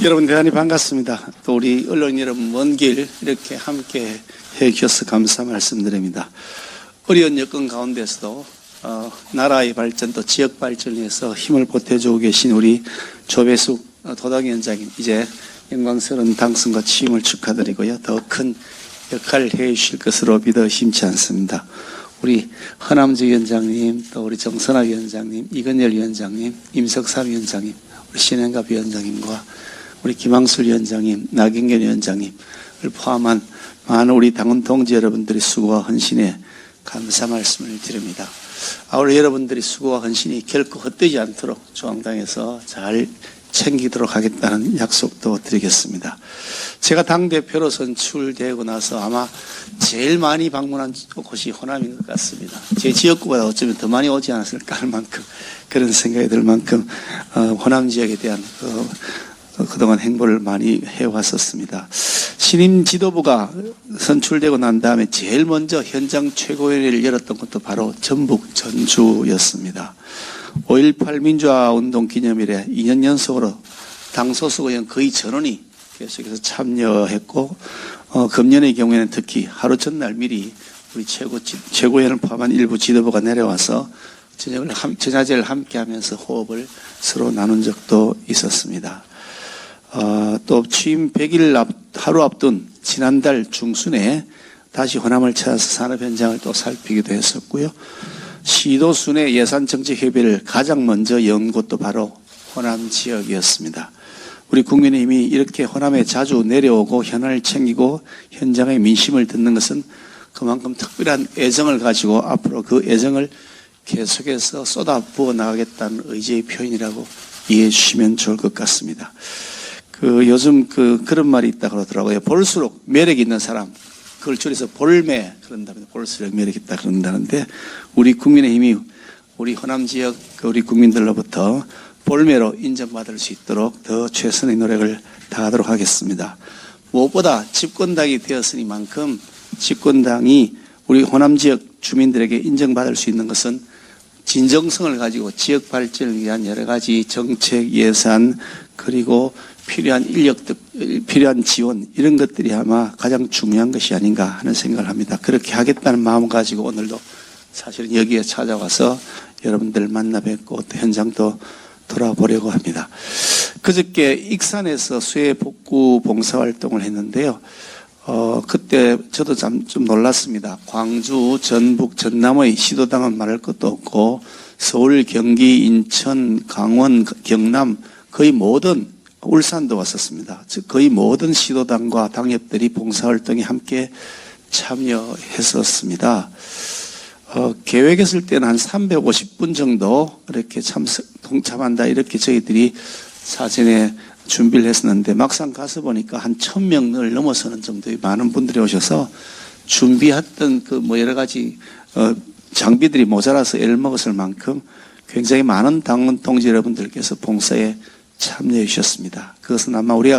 여러분 대단히 반갑습니다. 또 우리 언론 여러분 먼 길 이렇게 함께 해주셔서 감사 말씀드립니다. 어려운 여건 가운데서도 나라의 발전 또 지역 발전을 위해서 힘을 보태주고 계신 우리 조배숙 도당위원장님, 이제 영광스러운 당선과 취임을 축하드리고요. 더 큰 역할을 해주실 것으로 믿어 심치 않습니다. 우리 허남주 위원장님, 또 우리 정선아 위원장님, 이건열 위원장님, 임석삼 위원장님, 우리 신행갑 위원장님과 우리 김항술 위원장님, 나경견 위원장님을 포함한 많은 우리 당원 동지 여러분들의 수고와 헌신에 감사 말씀을 드립니다. 아울러 여러분들의 수고와 헌신이 결코 헛되지 않도록 중앙당에서 잘 챙기도록 하겠다는 약속도 드리겠습니다. 제가 당대표로 선출되고 나서 아마 제일 많이 방문한 곳이 호남인 것 같습니다. 제 지역구보다 어쩌면 더 많이 오지 않았을까 할 만큼 그런 생각이 들 만큼 호남 지역에 대한 그동안 행보를 많이 해왔었습니다. 신임 지도부가 선출되고 난 다음에 제일 먼저 현장 최고위원회를 열었던 것도 바로 전북 전주였습니다. 5.18 민주화운동 기념일에 2년 연속으로 당 소속 의원 거의 전원이 계속해서 참여했고, 금년의 경우에는 특히 하루 전날 미리 우리 최고위원을 포함한 일부 지도부가 내려와서 저녁제를 함께 하면서 호흡을 서로 나눈 적도 있었습니다. 또 취임 100일 하루 앞둔 지난달 중순에 다시 호남을 찾아서 산업 현장을 또 살피기도 했었고요. 시도 순회 예산 정책 협의를 가장 먼저 연 곳도 바로 호남 지역이었습니다. 우리 국민의힘이 이렇게 호남에 자주 내려오고 현안을 챙기고 현장의 민심을 듣는 것은 그만큼 특별한 애정을 가지고 앞으로 그 애정을 계속해서 쏟아부어 나가겠다는 의지의 표현이라고 이해해 주시면 좋을 것 같습니다. 요즘 그런 말이 있다 그러더라고요. 볼수록 매력 있는 사람, 그걸 줄여서 볼매 그런답니다. 볼수록 매력 있다 그런다는데, 우리 국민의힘이 우리 호남 지역 우리 국민들로부터 볼매로 인정받을 수 있도록 더 최선의 노력을 다하도록 하겠습니다. 무엇보다 집권당이 되었으니만큼 집권당이 우리 호남 지역 주민들에게 인정받을 수 있는 것은 진정성을 가지고 지역 발전을 위한 여러 가지 정책, 예산, 그리고 필요한 인력들, 필요한 지원, 이런 것들이 아마 가장 중요한 것이 아닌가 하는 생각을 합니다. 그렇게 하겠다는 마음을 가지고 오늘도 사실은 여기에 찾아와서 여러분들 만나 뵙고 또 현장도 돌아보려고 합니다. 그저께 익산에서 수해 복구 봉사활동을 했는데요. 그때 저도 좀 놀랐습니다. 광주, 전북, 전남의 시도당은 말할 것도 없고 서울, 경기, 인천, 강원, 경남 거의 모든, 울산도 왔었습니다. 즉 거의 모든 시도당과 당협들이 봉사활동에 함께 참여했었습니다. 계획했을 때는 한 350분 정도 이렇게 동참한다 이렇게 저희들이 사전에 준비를 했었는데, 막상 가서 보니까 한 1000명을 넘어서는 정도의 많은 분들이 오셔서 준비했던 여러 가지 장비들이 모자라서 애를 먹었을 만큼 굉장히 많은 당원 동지 여러분들께서 봉사에 참여해 주셨습니다. 그것은 아마 우리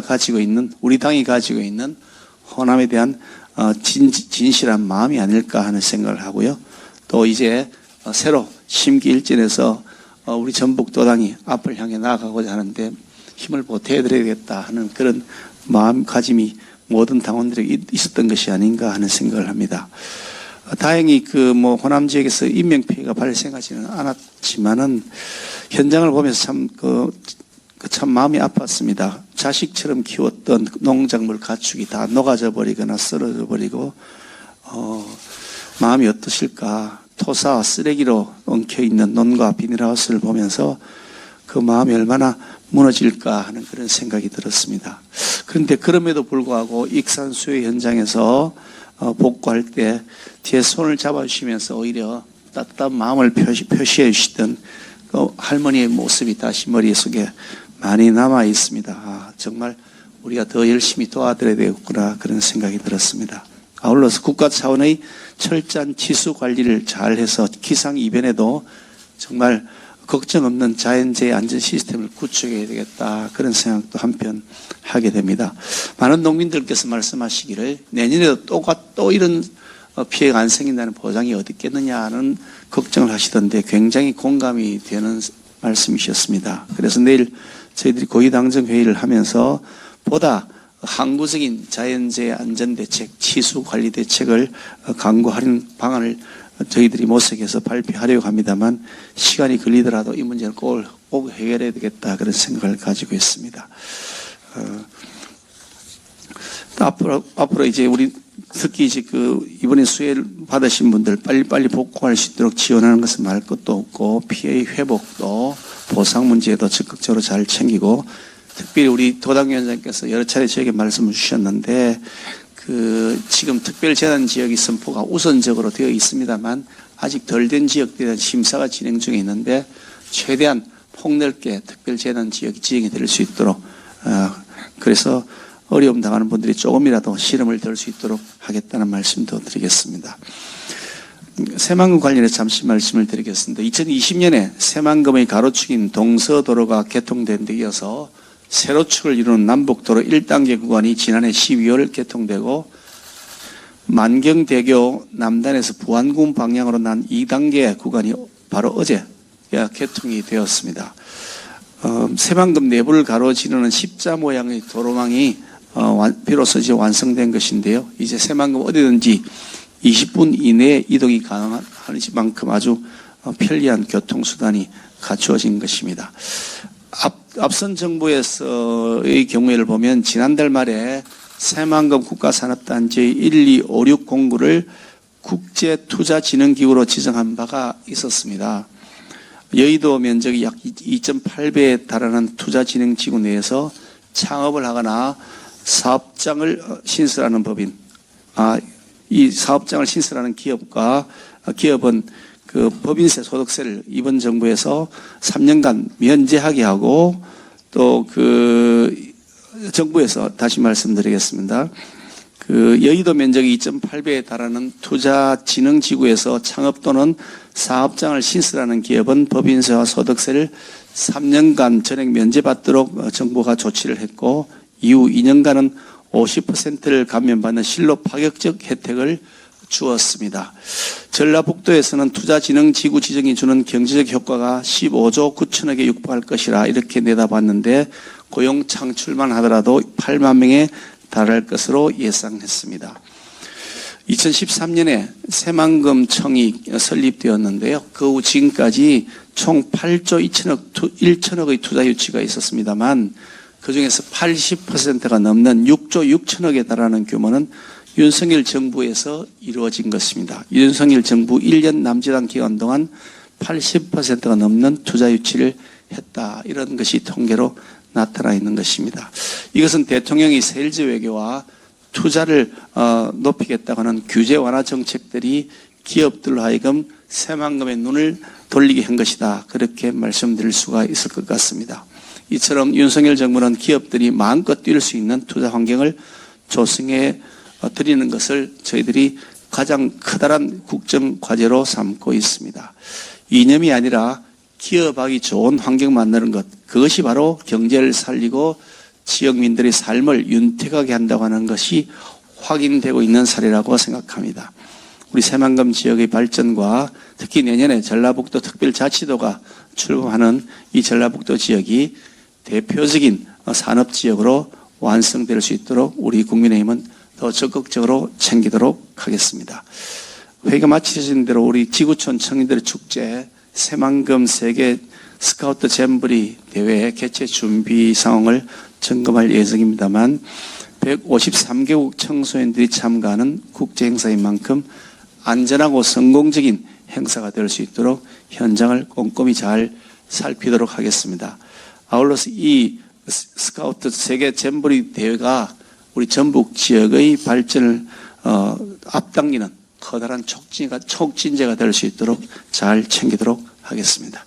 당이 가지고 있는 호남에 대한 진실한 마음이 아닐까 하는 생각을 하고요. 또 이제 새로 심기일전에서 우리 전북도당이 앞을 향해 나아가고자 하는데 힘을 보태드려야겠다 하는 그런 마음가짐이 모든 당원들에게 있었던 것이 아닌가 하는 생각을 합니다. 다행히 호남 지역에서 인명피해가 발생하지는 않았지만은 현장을 보면서 참 마음이 아팠습니다. 자식처럼 키웠던 농작물 가축이 다 녹아져 버리거나 쓰러져 버리고 마음이 어떠실까. 토사와 쓰레기로 엉켜있는 논과 비닐하우스를 보면서 그 마음이 얼마나 무너질까 하는 그런 생각이 들었습니다. 그런데 그럼에도 불구하고 익산 수해 현장에서 복구할 때 뒤에 손을 잡아주시면서 오히려 따뜻한 마음을 표시해 주시던 할머니의 모습이 다시 머릿속에 많이 남아 있습니다. 정말 우리가 더 열심히 도와드려야 되겠구나 그런 생각이 들었습니다. 아울러서 국가 차원의 철저한 치수 관리를 잘해서 기상이변에도 정말 걱정 없는 자연재해 안전 시스템을 구축해야 되겠다 그런 생각도 한편 하게 됩니다. 많은 농민들께서 말씀하시기를 내년에도 또 이런 피해가 안 생긴다는 보장이 어디 있겠느냐는 걱정을 하시던데 굉장히 공감이 되는 말씀이셨습니다. 그래서 내일 저희들이 고위당정 회의를 하면서 보다 항구적인 자연재해 안전대책, 치수관리대책을 강구하는 방안을 저희들이 모색해서 발표하려고 합니다만 시간이 걸리더라도 이 문제는 꼭 해결해야 되겠다 그런 생각을 가지고 있습니다. 앞으로 이제 우리 특히 이제 이번에 수혜를 받으신 분들 빨리빨리 복구할 수 있도록 지원하는 것은 말 것도 없고 피해 회복도 보상 문제도 적극적으로 잘 챙기고 특별히 우리 도당위원장께서 여러 차례 저에게 말씀을 주셨는데 지금 특별재난 지역이 선포가 우선적으로 되어 있습니다만 아직 덜 된 지역들에 대한 심사가 진행 중에 있는데 최대한 폭넓게 특별재난 지역이 지정이 될 수 있도록 그래서 어려움 당하는 분들이 조금이라도 시름을 덜 수 있도록 하겠다는 말씀도 드리겠습니다. 새만금 관련해서 잠시 말씀을 드리겠습니다. 2020년에 새만금의 가로축인 동서도로가 개통된 데 이어서 세로축을 이루는 남북도로 1단계 구간이 지난해 12월 개통되고 만경대교 남단에서 부안군 방향으로 난 2단계 구간이 바로 어제 개통이 되었습니다. 새만금 내부를 가로지르는 십자 모양의 도로망이 비로소 이제 완성된 것인데요. 이제 새만금 어디든지 20분 이내에 이동이 가능한 만큼 아주 편리한 교통수단이 갖추어진 것입니다. 앞선 정부에서의 경우를 보면 지난달 말에 새만금 국가산업단지의 1256 공구를 국제투자진흥기구로 지정한 바가 있었습니다. 여의도 면적이 약 2.8배에 달하는 투자진흥지구 내에서 창업을 하거나 사업장을 신설하는 법인, 이 사업장을 신설하는 기업은 법인세 소득세를 이번 정부에서 3년간 면제하게 하고 또 정부에서 다시 말씀드리겠습니다. 여의도 면적이 2.8배에 달하는 투자진흥지구에서 창업 또는 사업장을 신설하는 기업은 법인세와 소득세를 3년간 전액 면제받도록 정부가 조치를 했고 이후 2년간은 50%를 감면받는 실로 파격적 혜택을 주었습니다. 전라북도에서는 투자진흥지구 지정이 주는 경제적 효과가 15조 9천억에 육박할 것이라 이렇게 내다봤는데 고용 창출만 하더라도 8만 명에 달할 것으로 예상했습니다. 2013년에 새만금청이 설립되었는데요. 그 후 지금까지 총 8조 1천억의 투자 유치가 있었습니다만 그중에서 80%가 넘는 6조 6천억에 달하는 규모는 윤석열 정부에서 이루어진 것입니다. 윤석열 정부 1년 남짓한 기간 동안 80%가 넘는 투자 유치를 했다. 이런 것이 통계로 나타나 있는 것입니다. 이것은 대통령이 세일즈 외교와 투자를 높이겠다고 하는 규제 완화 정책들이 기업들로 하여금 새만금의 눈을 돌리게 한 것이다. 그렇게 말씀드릴 수가 있을 것 같습니다. 이처럼 윤석열 정부는 기업들이 마음껏 뛸 수 있는 투자 환경을 조성해 드리는 것을 저희들이 가장 커다란 국정 과제로 삼고 있습니다. 이념이 아니라 기업하기 좋은 환경 만드는 것, 그것이 바로 경제를 살리고 지역민들의 삶을 윤택하게 한다고 하는 것이 확인되고 있는 사례라고 생각합니다. 우리 새만금 지역의 발전과 특히 내년에 전라북도 특별자치도가 출범하는 이 전라북도 지역이 대표적인 산업지역으로 완성될 수 있도록 우리 국민의힘은 더 적극적으로 챙기도록 하겠습니다. 회의가 마치신 대로 우리 지구촌 청년들의 축제 새만금 세계 스카우트 잼버리 대회 개최 준비 상황을 점검할 예정입니다만 153개국 청소년들이 참가하는 국제 행사인 만큼 안전하고 성공적인 행사가 될 수 있도록 현장을 꼼꼼히 잘 살피도록 하겠습니다. 아울러서 이 스카우트 세계 잼버리 대회가 우리 전북 지역의 발전을 앞당기는 커다란 촉진제가 될 수 있도록 잘 챙기도록 하겠습니다.